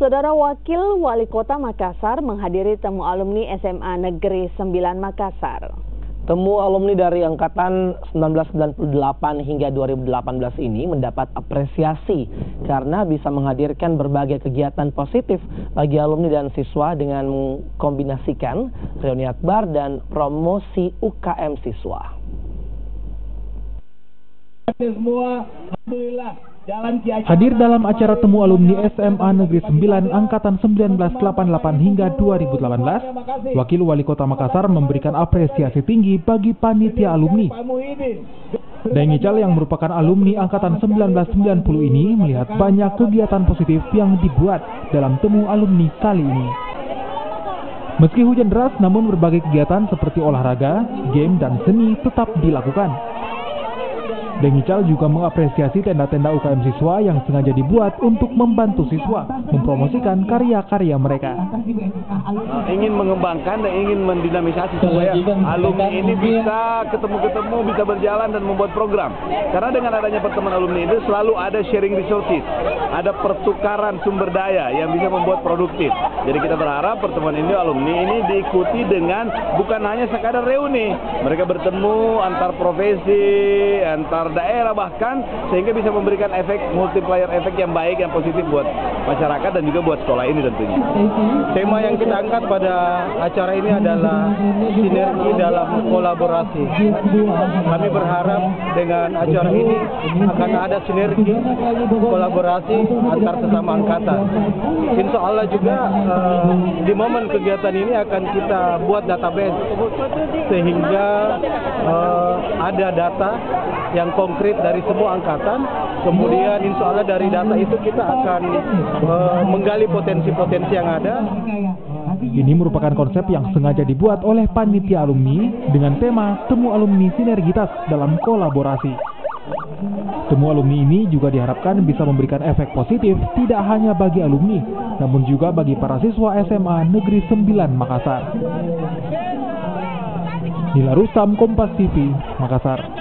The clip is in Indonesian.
Saudara Wakil Wali Kota Makassar menghadiri temu alumni SMA Negeri 9 Makassar. Temu alumni dari angkatan 1998 hingga 2018 ini mendapat apresiasi karena bisa menghadirkan berbagai kegiatan positif bagi alumni dan siswa dengan mengkombinasikan reuni akbar dan promosi UKM siswa. Semua, alhamdulillah. Hadir dalam acara temu alumni SMA Negeri 9 Angkatan 1988 hingga 2018, Wakil Wali Kota Makassar memberikan apresiasi tinggi bagi panitia alumni. Deng Ical yang merupakan alumni Angkatan 1990 ini melihat banyak kegiatan positif yang dibuat dalam temu alumni kali ini. Meski hujan deras, namun berbagai kegiatan seperti olahraga, game, dan seni tetap dilakukan. Deng Ical juga mengapresiasi tenda-tenda UKM siswa yang sengaja dibuat untuk membantu siswa mempromosikan karya-karya mereka. Ingin mengembangkan dan ingin mendinamisasi supaya alumni ini bisa ketemu-ketemu, bisa berjalan dan membuat program. Karena dengan adanya pertemuan alumni itu selalu ada sharing resources, ada pertukaran sumber daya yang bisa membuat produktif. Jadi kita berharap pertemuan ini alumni ini diikuti dengan bukan hanya sekadar reuni, mereka bertemu antar profesi, antar daerah bahkan, sehingga bisa memberikan efek multiplier efek yang baik, yang positif buat masyarakat dan juga buat sekolah ini tentunya. Tema yang kita angkat pada acara ini adalah sinergi dalam kolaborasi. Kami berharap dengan acara ini akan ada sinergi kolaborasi antar sesama angkatan. Insya Allah juga di momen kegiatan ini akan kita buat database sehingga ada data yang konkret dari semua angkatan. Kemudian insya Allah dari data itu kita akan menggali potensi-potensi yang ada. Ini merupakan konsep yang sengaja dibuat oleh panitia alumni dengan tema Temu Alumni Sinergitas dalam Kolaborasi. Temu alumni ini juga diharapkan bisa memberikan efek positif tidak hanya bagi alumni, namun juga bagi para siswa SMA Negeri 9 Makassar. Nila Rustam, Kompas TV, Makassar.